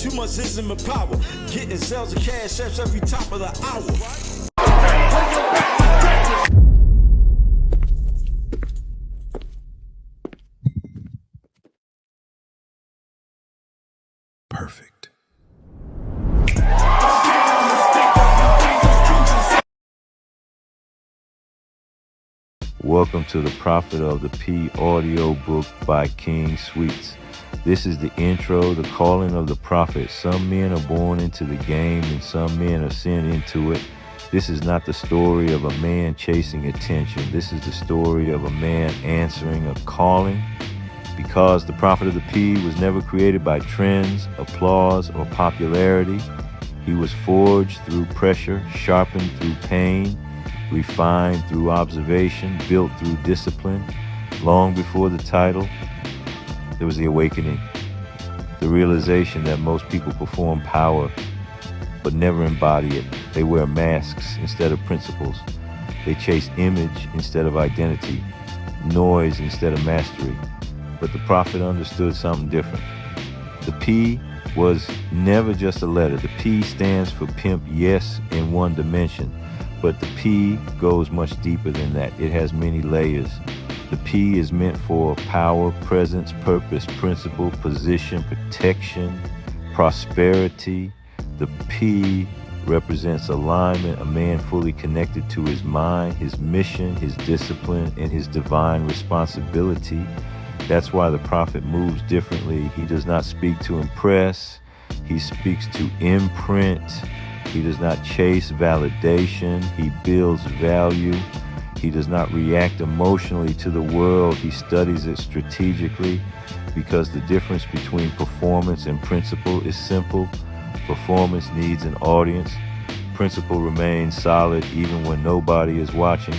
Too much ism and power. Getting sales and cash apps every top of the hour. Perfect. Welcome to the Prophet of the P audiobook by King Sweets. This is the intro, the calling of the prophet. Some men are born into the game and some men are sent into it. This is not the story of a man chasing attention. This is the story of a man answering a calling. Because the Prophet of the P was never created by trends, applause, or popularity. He was forged through pressure, sharpened through pain, refined through observation, built through discipline. Long before the title, there was the awakening, the realization that most people perform power but never embody it. They wear masks instead of principles. They chase image instead of identity, noise instead of mastery. But the prophet understood something different. The P was never just a letter. The P stands for pimp, yes, in one dimension. But the P goes much deeper than that. It has many layers. The P is meant for power, presence, purpose, principle, position, protection, prosperity. The P represents alignment, a man fully connected to his mind, his mission, his discipline, and his divine responsibility. That's why the prophet moves differently. He does not speak to impress. He speaks to imprint. He does not chase validation. He builds value. He does not react emotionally to the world. He studies it strategically, because the difference between performance and principle is simple. Performance needs an audience. Principle remains solid even when nobody is watching.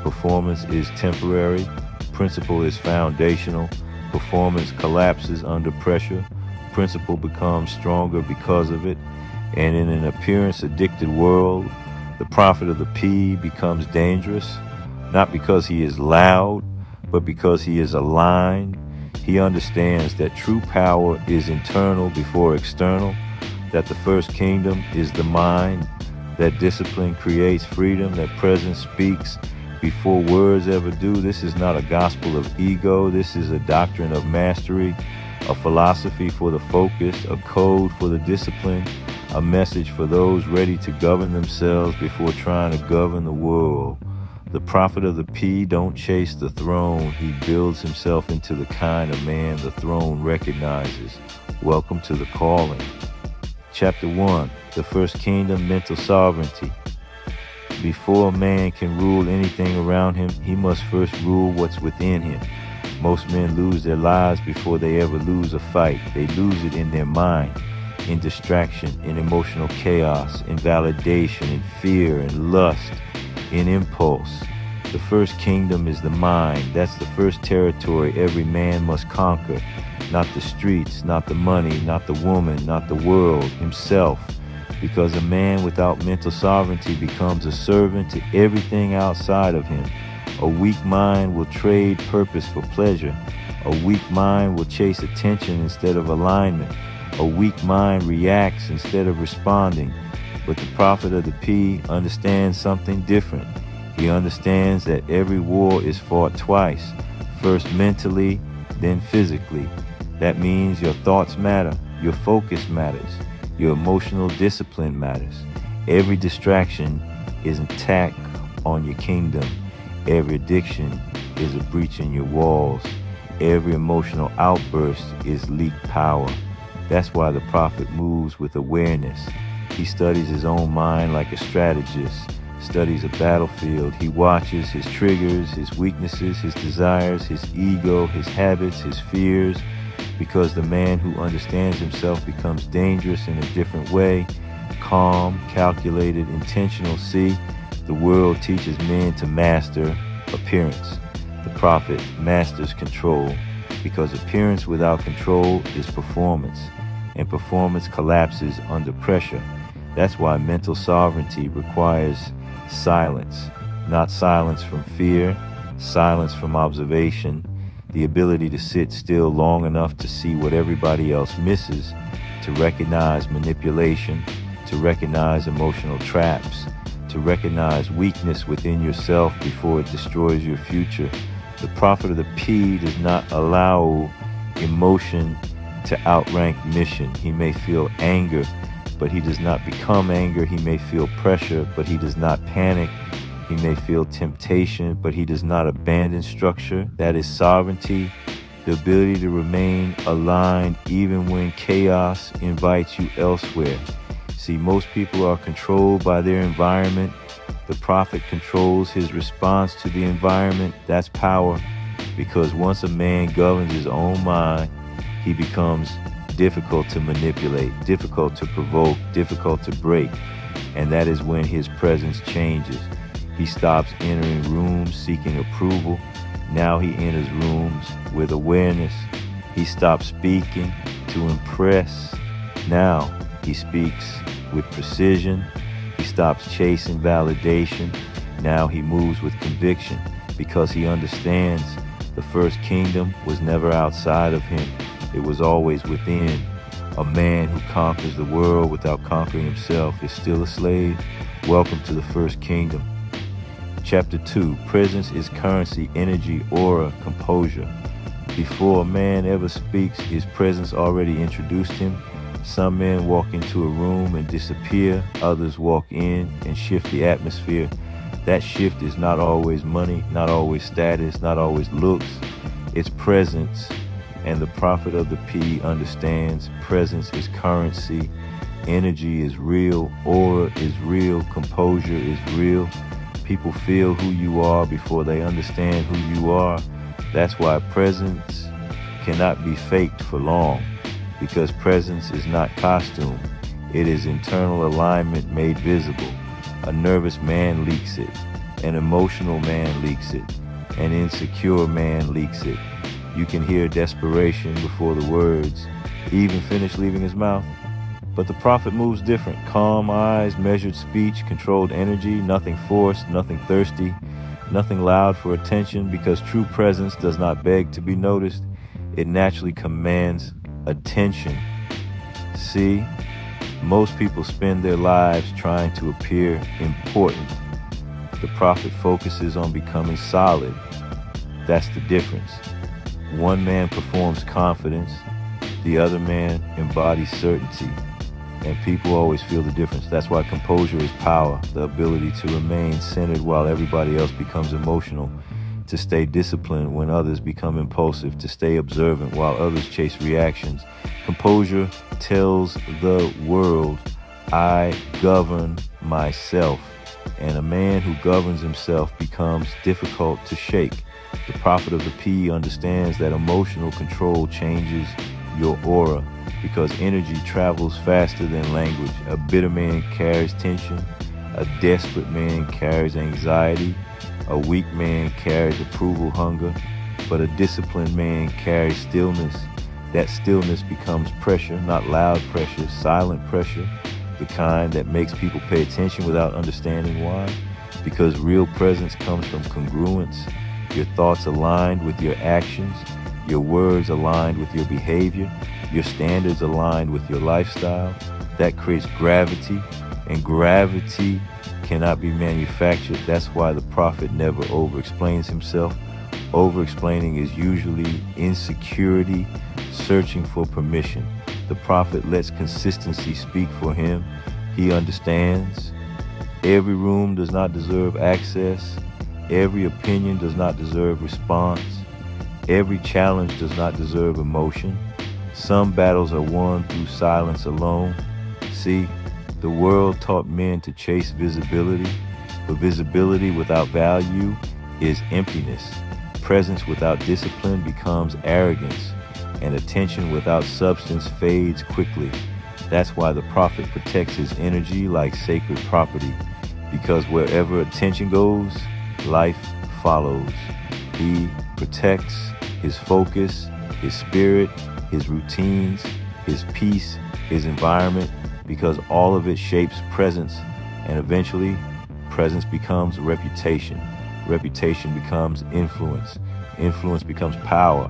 Performance is temporary. Principle is foundational. Performance collapses under pressure. Principle becomes stronger because of it. And in an appearance-addicted world, the prophet of the P becomes dangerous, not because he is loud, but because he is aligned. He understands that true power is internal before external, that the first kingdom is the mind, that discipline creates freedom, that presence speaks before words ever do. This is not a gospel of ego. This is a doctrine of mastery, a philosophy for the focused, a code for the disciplined, a message for those ready to govern themselves before trying to govern the world. The prophet of the P don't chase the throne. He builds himself into the kind of man the throne recognizes. Welcome to the calling. Chapter 1, the first kingdom, mental sovereignty. Before a man can rule anything around him, he must first rule what's within him. Most men lose their lives before they ever lose a fight. They lose it in their mind, in distraction, in emotional chaos, in validation, in fear, in lust, in impulse. The first kingdom is the mind. That's the first territory every man must conquer. Not the streets, not the money, not the woman, not the world, himself. Because a man without mental sovereignty becomes a servant to everything outside of him. A weak mind will trade purpose for pleasure. A weak mind will chase attention instead of alignment. A weak mind reacts instead of responding. But the prophet of the P understands something different. He understands that every war is fought twice. First mentally, then physically. That means your thoughts matter. Your focus matters. Your emotional discipline matters. Every distraction is an attack on your kingdom. Every addiction is a breach in your walls. Every emotional outburst is leaked power. That's why the prophet moves with awareness. He studies his own mind like a strategist, studies a battlefield. He watches his triggers, his weaknesses, his desires, his ego, his habits, his fears, because the man who understands himself becomes dangerous in a different way. Calm, calculated, intentional. See, the world teaches men to master appearance. The prophet masters control, because appearance without control is performance, and performance collapses under pressure. That's why mental sovereignty requires silence, not silence from fear, silence from observation, the ability to sit still long enough to see what everybody else misses, to recognize manipulation, to recognize emotional traps, to recognize weakness within yourself before it destroys your future. The prophet of the P does not allow emotion to outrank mission. He may feel anger, but he does not become anger. He may feel pressure, but he does not panic. He may feel temptation, but he does not abandon structure. That is sovereignty, the ability to remain aligned even when chaos invites you elsewhere. See, most people are controlled by their environment. The prophet controls his response to the environment. That's power, because once a man governs his own mind, he becomes difficult to manipulate, difficult to provoke, difficult to break. And that is when his presence changes. He stops entering rooms seeking approval. Now he enters rooms with awareness. He stops speaking to impress. Now he speaks with precision. He stops chasing validation. Now he moves with conviction, because he understands the first kingdom was never outside of him. It was always within. A man who conquers the world without conquering himself is still a slave. Welcome to the first kingdom. Chapter 2, presence is currency, energy, aura, composure. Before a man ever speaks, his presence already introduced him. Some men walk into a room and disappear. Others walk in and shift the atmosphere. That shift is not always money, not always status, not always looks. It's presence. And the prophet of the P understands presence is currency. Energy is real. Aura is real. Composure is real. People feel who you are before they understand who you are. That's why presence cannot be faked for long, because presence is not costume. It is internal alignment made visible. A nervous man leaks it. An emotional man leaks it. An insecure man leaks it. You can hear desperation before the words even finish leaving his mouth. But the prophet moves different. Calm eyes, measured speech, controlled energy, nothing forced, nothing thirsty, nothing loud for attention, because true presence does not beg to be noticed. It naturally commands attention. See, most people spend their lives trying to appear important. The prophet focuses on becoming solid. That's the difference. One man performs confidence, the other man embodies certainty. And people always feel the difference. That's why composure is power, the ability to remain centered while everybody else becomes emotional, to stay disciplined when others become impulsive, to stay observant while others chase reactions. Composure tells the world, I govern myself. And a man who governs himself becomes difficult to shake. The prophet of the P understands that emotional control changes your aura, because energy travels faster than language. A bitter man carries tension. A desperate man carries anxiety. A weak man carries approval hunger. But a disciplined man carries stillness. That stillness becomes pressure, not loud pressure, silent pressure, the kind that makes people pay attention without understanding why. Because real presence comes from congruence. Your thoughts aligned with your actions, your words aligned with your behavior, your standards aligned with your lifestyle. That creates gravity, and gravity cannot be manufactured. That's why the prophet never over-explains himself. Over-explaining is usually insecurity, searching for permission. The prophet lets consistency speak for him. He understands every room does not deserve access. Every opinion does not deserve response. Every challenge does not deserve emotion. Some battles are won through silence alone. See, the world taught men to chase visibility, but visibility without value is emptiness. Presence without discipline becomes arrogance, and attention without substance fades quickly. That's why the prophet protects his energy like sacred property, because wherever attention goes, life follows. He protects his focus, his spirit, his routines, his peace, his environment, because all of it shapes presence, and eventually presence becomes reputation. Reputation becomes influence. Influence becomes power.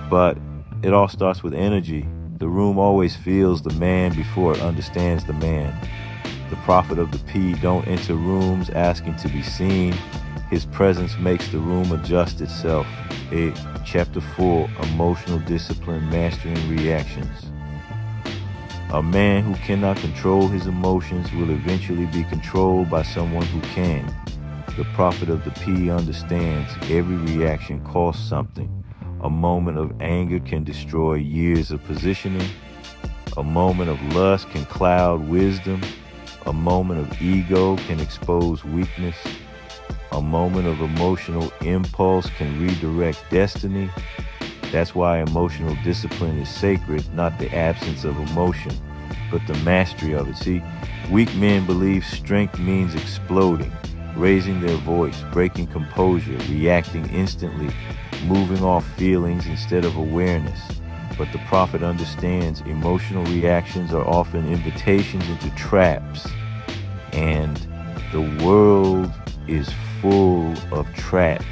But it all starts with energy. The room always feels the man before it understands the man. The prophet of the P don't enter rooms asking to be seen. His presence makes the room adjust itself. Chapter 4, Emotional Discipline, Mastering Reactions. A man who cannot control his emotions will eventually be controlled by someone who can. The prophet of the P understands every reaction costs something. A moment of anger can destroy years of positioning. A moment of lust can cloud wisdom. A moment of ego can expose weakness. A moment of emotional impulse can redirect destiny. That's why emotional discipline is sacred, not the absence of emotion, but the mastery of it. See, weak men believe strength means exploding, raising their voice, breaking composure, reacting instantly, moving off feelings instead of awareness. But the prophet understands emotional reactions are often invitations into traps, and the world is full of traps.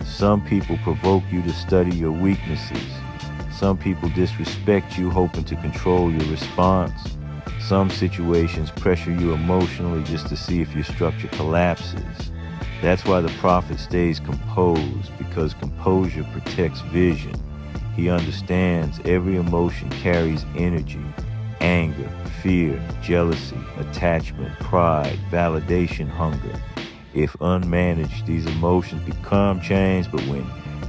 Some people provoke you to study your weaknesses. Some people disrespect you, hoping to control your response. Some situations pressure you emotionally just to see if your structure collapses. That's why the prophet stays composed, because composure protects vision. He understands every emotion carries energy: anger, fear, jealousy, attachment, pride, validation, hunger. If unmanaged, these emotions become change, but when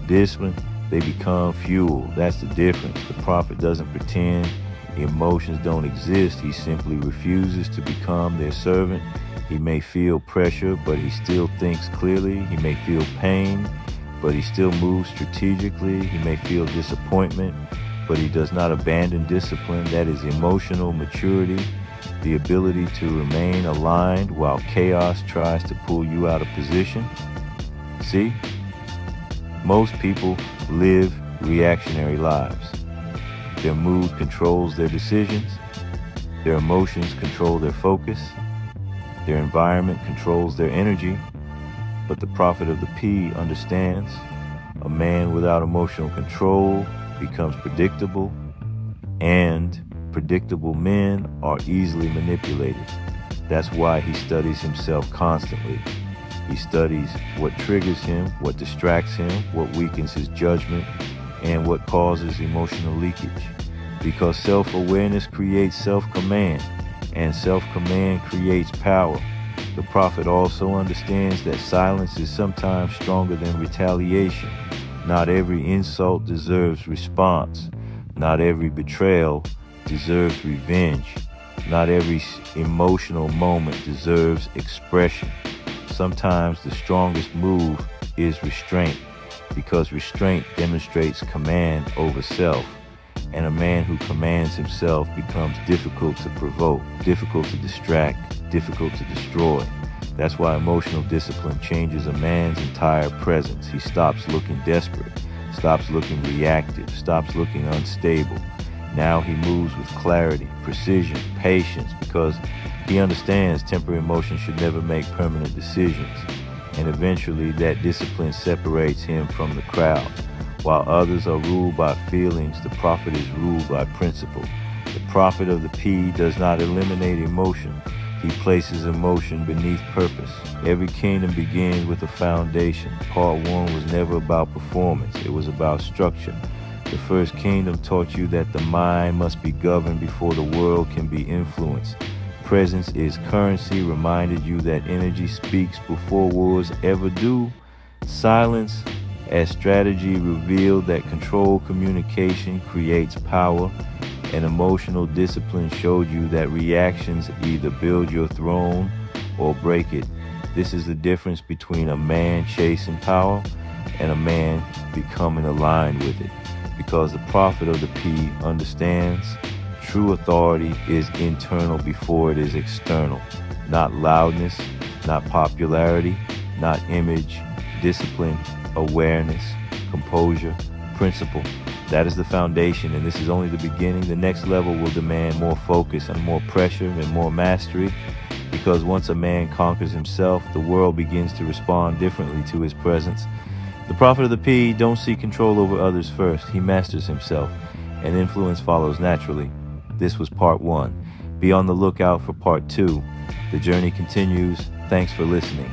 disciplined, they become fuel. That's the difference. The prophet doesn't pretend emotions don't exist. He simply refuses to become their servant. He may feel pressure, but he still thinks clearly. He may feel pain, but he still moves strategically. He may feel disappointment, but he does not abandon discipline. That is emotional maturity, the ability to remain aligned while chaos tries to pull you out of position. See? Most people live reactionary lives. Their mood controls their decisions. Their emotions control their focus. Their environment controls their energy. But the prophet of the P understands a man without emotional control becomes predictable, and predictable men are easily manipulated. That's why he studies himself constantly. He studies what triggers him, what distracts him, what weakens his judgment, and what causes emotional leakage. Because self-awareness creates self-command, and self-command creates power. The prophet also understands that silence is sometimes stronger than retaliation. Not every insult deserves response. Not every betrayal deserves revenge. Not every emotional moment deserves expression. Sometimes the strongest move is restraint, because restraint demonstrates command over self. And a man who commands himself becomes difficult to provoke, difficult to distract, difficult to destroy. That's why emotional discipline changes a man's entire presence. He stops looking desperate, stops looking reactive, stops looking unstable. Now he moves with clarity, precision, patience, because he understands temporary emotion should never make permanent decisions. And eventually that discipline separates him from the crowd. While others are ruled by feelings, the prophet is ruled by principle. The prophet of the P does not eliminate emotion. He places emotion beneath purpose. Every kingdom begins with a foundation. Part 1 was never about performance. It was about structure. The first kingdom taught you that the mind must be governed before the world can be influenced. Presence is currency, reminded you that energy speaks before words ever do. Silence as strategy revealed that controlled communication creates power. And emotional discipline showed you that reactions either build your throne or break it. This is the difference between a man chasing power and a man becoming aligned with it. Because the prophet of the P understands true authority is internal before it is external. Not loudness, not popularity, not image, discipline, awareness, composure, principle. That is the foundation, and this is only the beginning. The next level will demand more focus and more pressure and more mastery, because once a man conquers himself, the world begins to respond differently to his presence. The prophet of the P don't seek control over others first. He masters himself. and influence follows naturally. This was part 1. Be on the lookout for part 2. The journey continues. Thanks for listening.